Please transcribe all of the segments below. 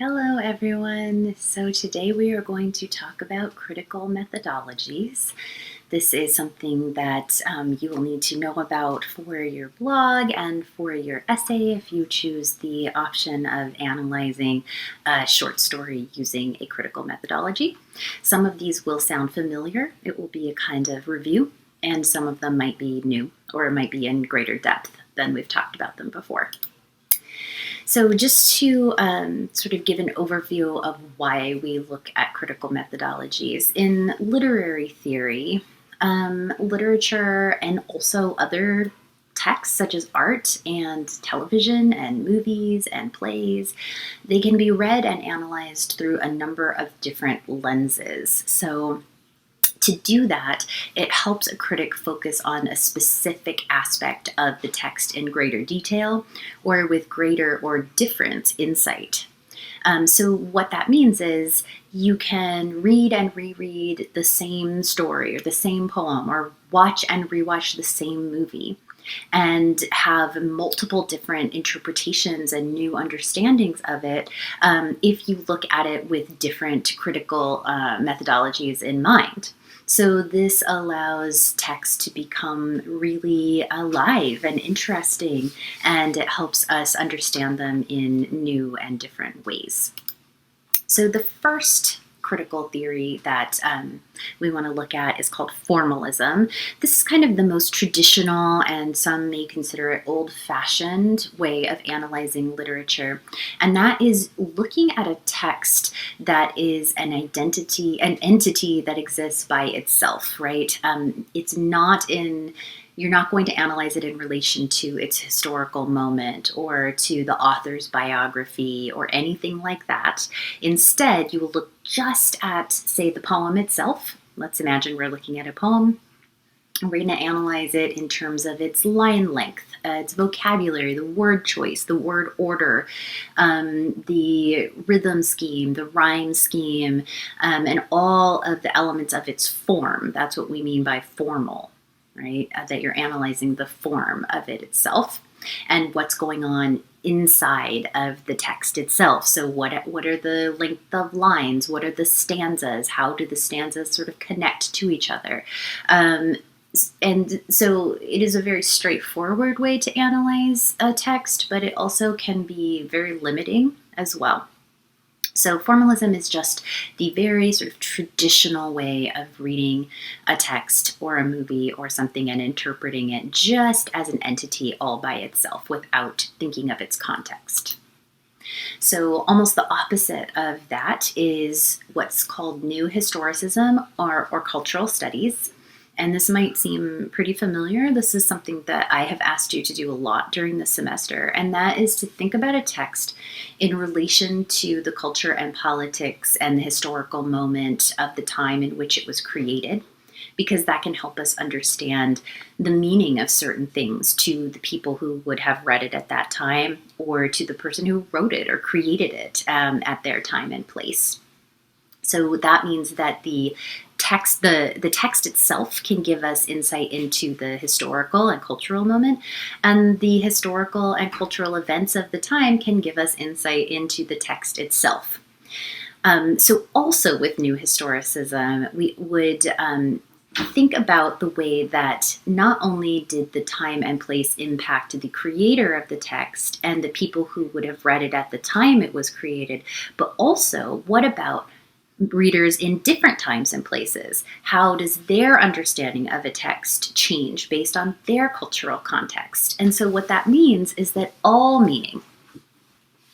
Hello, everyone. So today we are going to talk about critical methodologies. This is something that you will need to know about for your blog and for your essay if you choose the option of analyzing a short story using a critical methodology. Some of these will sound familiar. It will be a kind of review, and some of them might be new or it might be in greater depth than we've talked about them before. So just to sort of give an overview of why we look at critical methodologies, in literary theory, literature and also other texts such as art and television and movies and plays, they can be read and analyzed through a number of different lenses. So to do that, it helps a critic focus on a specific aspect of the text in greater detail or with greater or different insight. So what that means is you can read and reread the same story or the same poem or watch and rewatch the same movie and have multiple different interpretations and new understandings of it if you look at it with different critical methodologies in mind. So this allows text to become really alive and interesting, and it helps us understand them in new and different ways. So the first critical theory that we want to look at is called formalism. This is kind of the most traditional, and some may consider it old-fashioned way of analyzing literature. And that is looking at a text that is an entity that exists by itself, right? You're not going to analyze it in relation to its historical moment or to the author's biography or anything like that. Instead, you will look just at, say, the poem itself. Let's imagine we're looking at a poem. We're going to analyze it in terms of its line length, its vocabulary, the word choice, the word order, the rhythm scheme, the rhyme scheme, and all of the elements of its form. That's what we mean by formal. Right? That you're analyzing the form of it itself and what's going on inside of the text itself. So what are the length of lines? What are the stanzas? How do the stanzas sort of connect to each other? And so it is a very straightforward way to analyze a text, but it also can be very limiting as well. So formalism is just the very sort of traditional way of reading a text or a movie or something and interpreting it just as an entity all by itself without thinking of its context. So almost the opposite of that is what's called new historicism or cultural studies. And this might seem pretty familiar. This is something that I have asked you to do a lot during the semester, and that is to think about a text in relation to the culture and politics and the historical moment of the time in which it was created, because that can help us understand the meaning of certain things to the people who would have read it at that time or to the person who wrote it or created it at their time and place. So that means that the text itself can give us insight into the historical and cultural moment, and the historical and cultural events of the time can give us insight into the text itself. So also with new historicism, we would think about the way that not only did the time and place impact the creator of the text and the people who would have read it at the time it was created, but also what about readers in different times and places? How does their understanding of a text change based on their cultural context? And so what that means is that all meaning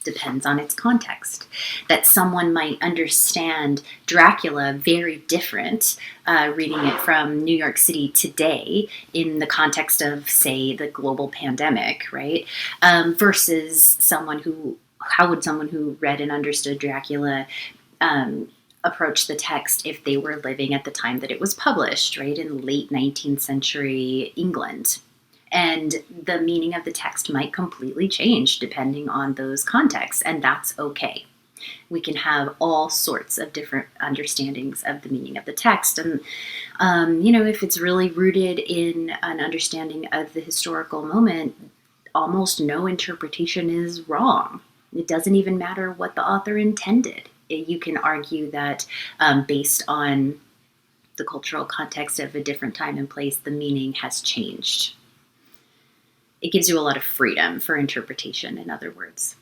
depends on its context. That someone might understand Dracula very different reading it from New York City today in the context of, say, the global pandemic, right? Versus how would someone who read and understood Dracula approach the text if they were living at the time that it was published, right, in late 19th century England. And the meaning of the text might completely change depending on those contexts, and that's okay. We can have all sorts of different understandings of the meaning of the text. And, if it's really rooted in an understanding of the historical moment, almost no interpretation is wrong. It doesn't even matter what the author intended. You can argue that based on the cultural context of a different time and place, the meaning has changed. It gives you a lot of freedom for interpretation, in other words.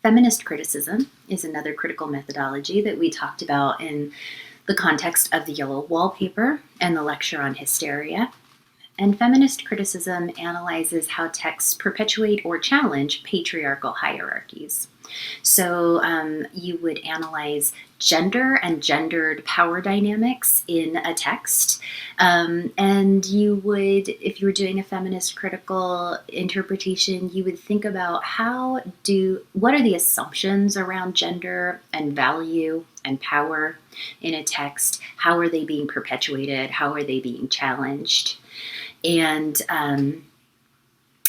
Feminist criticism is another critical methodology that we talked about in the context of the yellow wallpaper and the lecture on hysteria. And feminist criticism analyzes how texts perpetuate or challenge patriarchal hierarchies. So you would analyze gender and gendered power dynamics in a text. And you would, if you were doing a feminist critical interpretation, you would think about what are the assumptions around gender and value and power in a text? How are they being perpetuated? How are they being challenged? And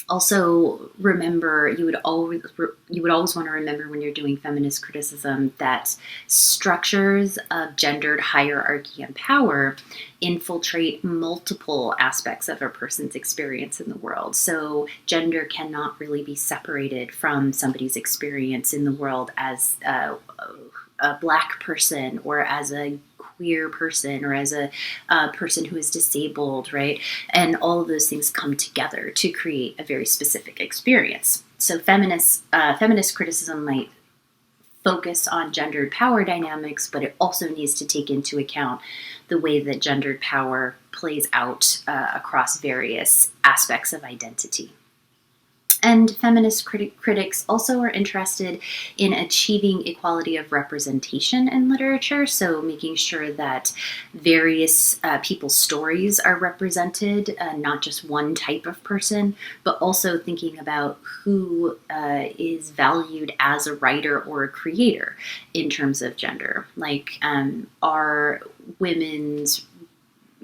also remember, you would always want to remember when you're doing feminist criticism that structures of gendered hierarchy and power infiltrate multiple aspects of a person's experience in the world. So gender cannot really be separated from somebody's experience in the world as a Black person or as a queer person or as a person who is disabled, right? And all of those things come together to create a very specific experience. So feminist criticism might focus on gendered power dynamics, but it also needs to take into account the way that gendered power plays out across various aspects of identity. And feminist critics also are interested in achieving equality of representation in literature, so making sure that various people's stories are represented, not just one type of person, but also thinking about who is valued as a writer or a creator in terms of gender. Like, are women's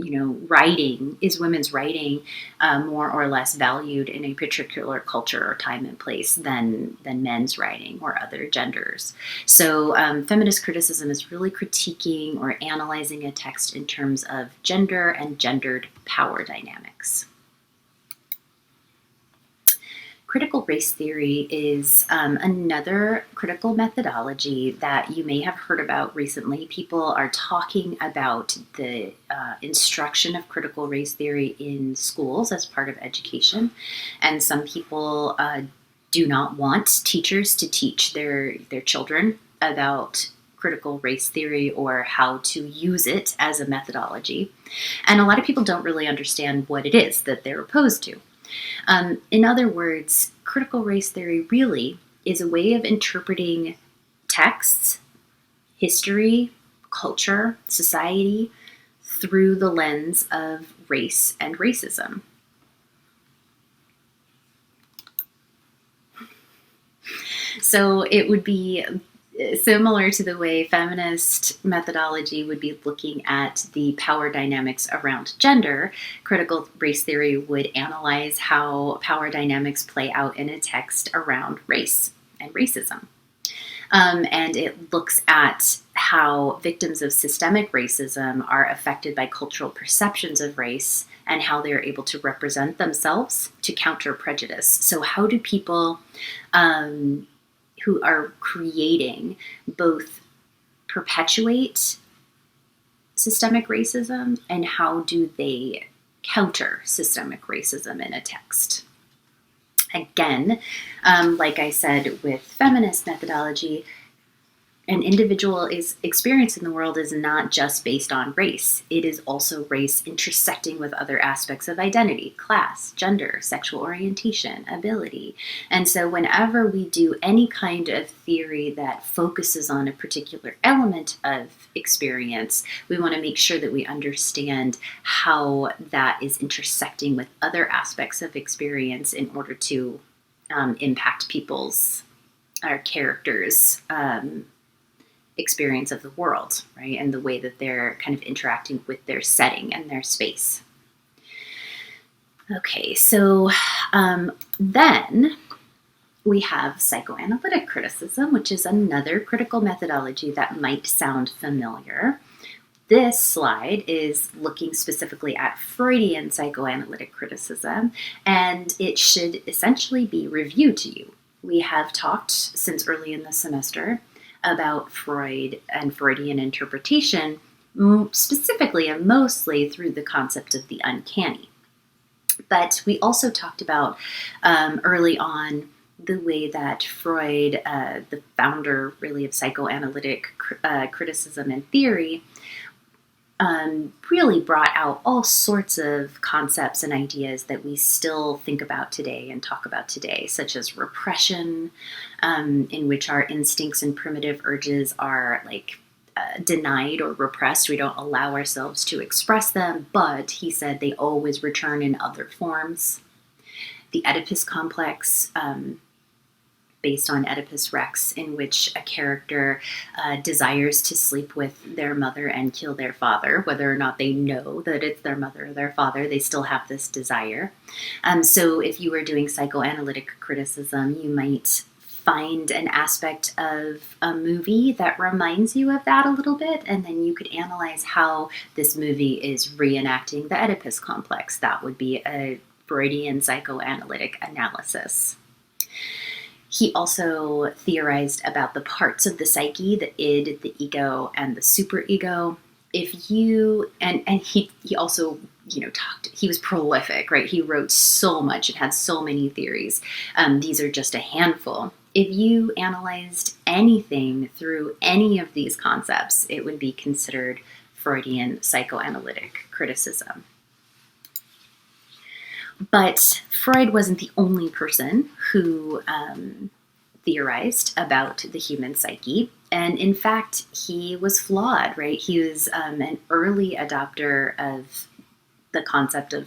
women's writing more or less valued in a particular culture or time and place than men's writing or other genders? So feminist criticism is really critiquing or analyzing a text in terms of gender and gendered power dynamics. Critical race theory is another critical methodology that you may have heard about recently. People are talking about the instruction of critical race theory in schools as part of education. And some people do not want teachers to teach their children about critical race theory or how to use it as a methodology. And a lot of people don't really understand what it is that they're opposed to. In other words, critical race theory really is a way of interpreting texts, history, culture, society through the lens of race and racism. So it would be similar to the way feminist methodology would be looking at the power dynamics around gender. Critical race theory would analyze how power dynamics play out in a text around race and racism. And it looks at how victims of systemic racism are affected by cultural perceptions of race and how they are able to represent themselves to counter prejudice. So how do people who are creating both perpetuate systemic racism and how do they counter systemic racism in a text? Again, like I said with feminist methodology, an individual's experience in the world is not just based on race. It is also race intersecting with other aspects of identity, class, gender, sexual orientation, ability. And so whenever we do any kind of theory that focuses on a particular element of experience, we want to make sure that we understand how that is intersecting with other aspects of experience in order to impact people's, our characters' experience of the world, right? And the way that they're kind of interacting with their setting and their space. Okay, so then we have psychoanalytic criticism, which is another critical methodology that might sound familiar. This slide is looking specifically at Freudian psychoanalytic criticism, and it should essentially be review to you. we have talked since early in the semester about Freud and Freudian interpretation, specifically and mostly through the concept of the uncanny. But we also talked about early on the way that Freud, the founder really of psychoanalytic criticism and theory, really brought out all sorts of concepts and ideas that we still think about today and talk about today, such as repression, in which our instincts and primitive urges are denied or repressed. We don't allow ourselves to express them, but he said they always return in other forms. The Oedipus complex, based on Oedipus Rex, in which a character desires to sleep with their mother and kill their father. Whether or not they know that it's their mother or their father, they still have this desire. So if you were doing psychoanalytic criticism, you might find an aspect of a movie that reminds you of that a little bit, and then you could analyze how this movie is reenacting the Oedipus complex. That would be a Freudian psychoanalytic analysis. He also theorized about the parts of the psyche, the id, the ego, and the superego. If you, and he also, he was prolific, right? He wrote so much and had so many theories. These are just a handful. If you analyzed anything through any of these concepts, it would be considered Freudian psychoanalytic criticism. But Freud wasn't the only person who theorized about the human psyche. And in fact, he was flawed, right? He was an early adopter of the concept of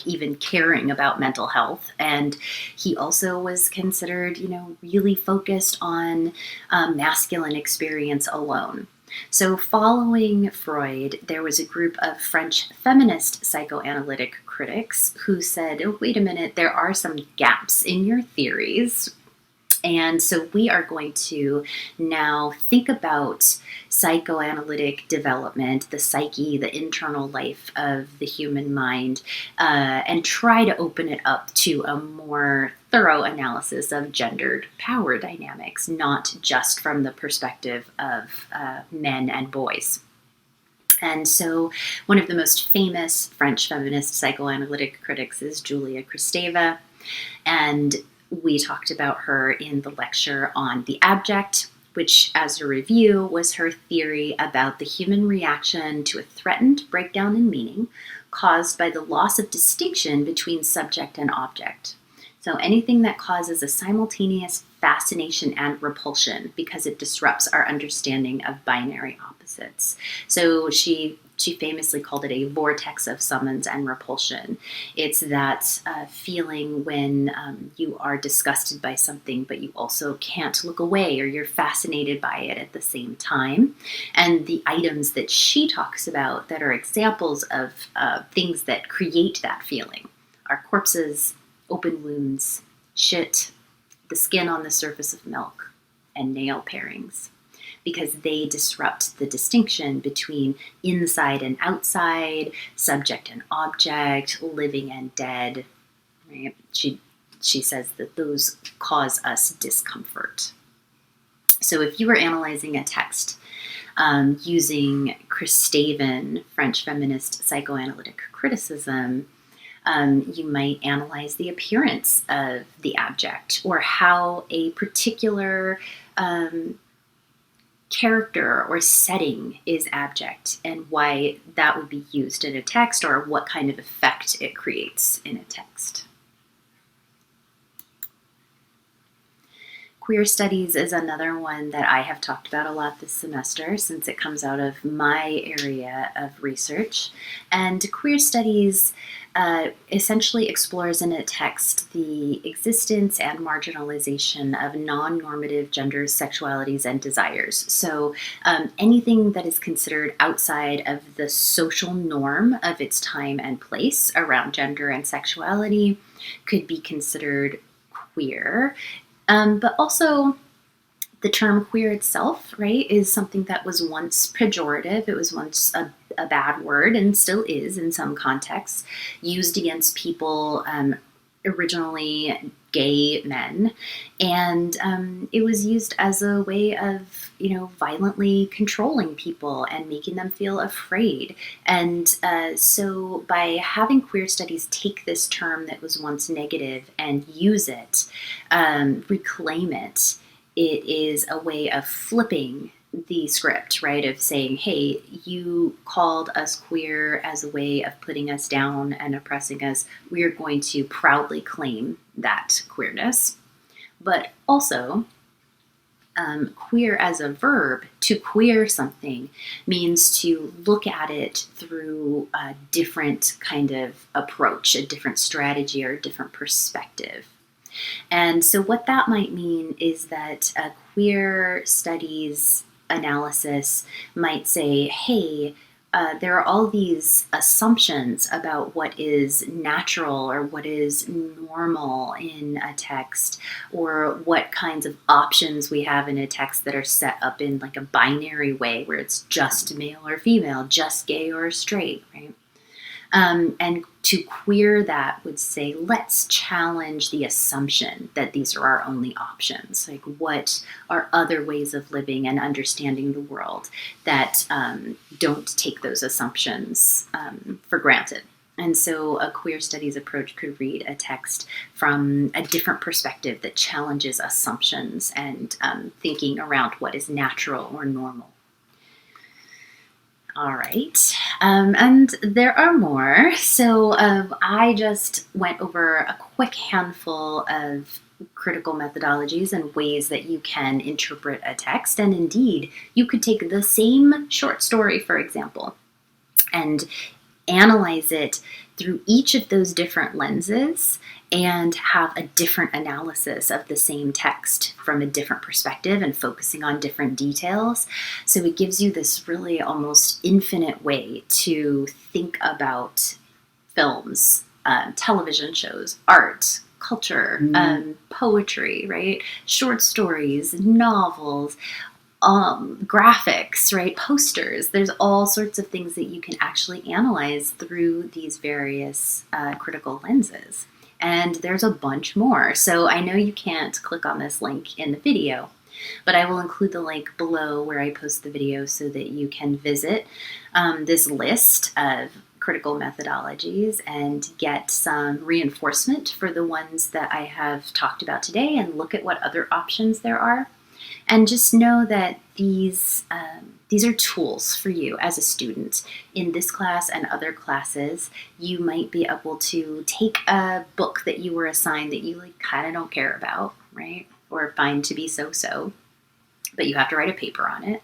even caring about mental health. And he also was considered, really focused on masculine experience alone. So following Freud, there was a group of French feminist psychoanalytic critics who said, oh, wait a minute, there are some gaps in your theories. And so we are going to now think about psychoanalytic development, the psyche, the internal life of the human mind, and try to open it up to a more thorough analysis of gendered power dynamics, not just from the perspective of men and boys. And so one of the most famous French feminist psychoanalytic critics is Julia Kristeva, and we talked about her in the lecture on the abject, which, as a review, was her theory about the human reaction to a threatened breakdown in meaning caused by the loss of distinction between subject and object. So anything that causes a simultaneous fascination and repulsion because it disrupts our understanding of binary opposites. So she famously called it a vortex of summons and repulsion. It's that feeling when you are disgusted by something, but you also can't look away, or you're fascinated by it at the same time. And the items that she talks about that are examples of things that create that feeling are corpses, open wounds, shit, the skin on the surface of milk, and nail parings, because they disrupt the distinction between inside and outside, subject and object, living and dead. Right? She says that those cause us discomfort. So if you were analyzing a text using Kristavian French feminist psychoanalytic criticism, you might analyze the appearance of the abject, or how a particular character or setting is abject, and why that would be used in a text, or what kind of effect it creates in a text. Queer studies is another one that I have talked about a lot this semester, since it comes out of my area of research. And queer studies essentially explores in a text the existence and marginalization of non-normative genders, sexualities, and desires. So anything that is considered outside of the social norm of its time and place around gender and sexuality could be considered queer. But also, the term queer itself, right, is something that was once pejorative. It was once a bad word, and still is in some contexts, used against people originally gay men, and it was used as a way of, violently controlling people and making them feel afraid. And so by having queer studies take this term that was once negative and use it, reclaim it, it is a way of flipping the script, right? Of saying, hey, you called us queer as a way of putting us down and oppressing us. We are going to proudly claim that queerness. But also, queer as a verb, to queer something, means to look at it through a different kind of approach, a different strategy, or a different perspective. And so what that might mean is that a queer studies analysis might say, hey, there are all these assumptions about what is natural or what is normal in a text, or what kinds of options we have in a text that are set up in like a binary way where it's just male or female, just gay or straight, right? And to queer that would say, let's challenge the assumption that these are our only options. Like, what are other ways of living and understanding the world that don't take those assumptions for granted? And so a queer studies approach could read a text from a different perspective that challenges assumptions and thinking around what is natural or normal. All right, and there are more. So I just went over a quick handful of critical methodologies and ways that you can interpret a text. And indeed, you could take the same short story, for example, and analyze it through each of those different lenses and have a different analysis of the same text from a different perspective and focusing on different details. So it gives you this really almost infinite way to think about films, television shows, art, culture, poetry, right? Short stories, novels, graphics, right? Posters. There's all sorts of things that you can actually analyze through these various critical lenses. And there's a bunch more. So I know you can't click on this link in the video, but I will include the link below where I post the video so that you can visit this list of critical methodologies and get some reinforcement for the ones that I have talked about today, and look at what other options there are. And just know that these are tools for you as a student. In this class and other classes, you might be able to take a book that you were assigned that you kind of don't care about, right? Or find to be so-so, but you have to write a paper on it.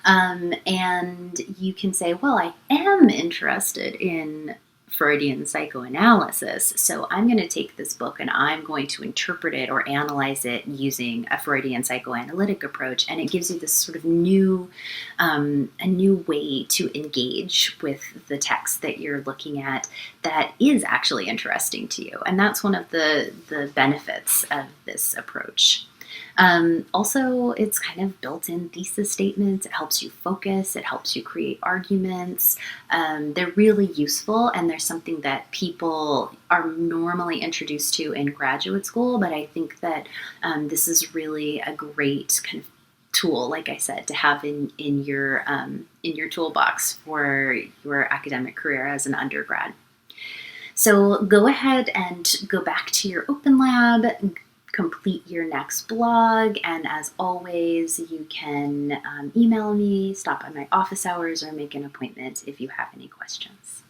And you can say, well, I am interested in Freudian psychoanalysis, so I'm going to take this book and I'm going to interpret it or analyze it using a Freudian psychoanalytic approach, and it gives you this sort of new, a new way to engage with the text that you're looking at that is actually interesting to you, and that's one of the benefits of this approach. Also, it's kind of built-in thesis statements. It helps you focus. It helps you create arguments. They're really useful, and they're something that people are normally introduced to in graduate school, but I think that this is really a great kind of tool, like I said, to have in your toolbox for your academic career as an undergrad. So go ahead and go back to your open lab, complete your next blog, and as always, you can email me, stop by my office hours, or make an appointment if you have any questions.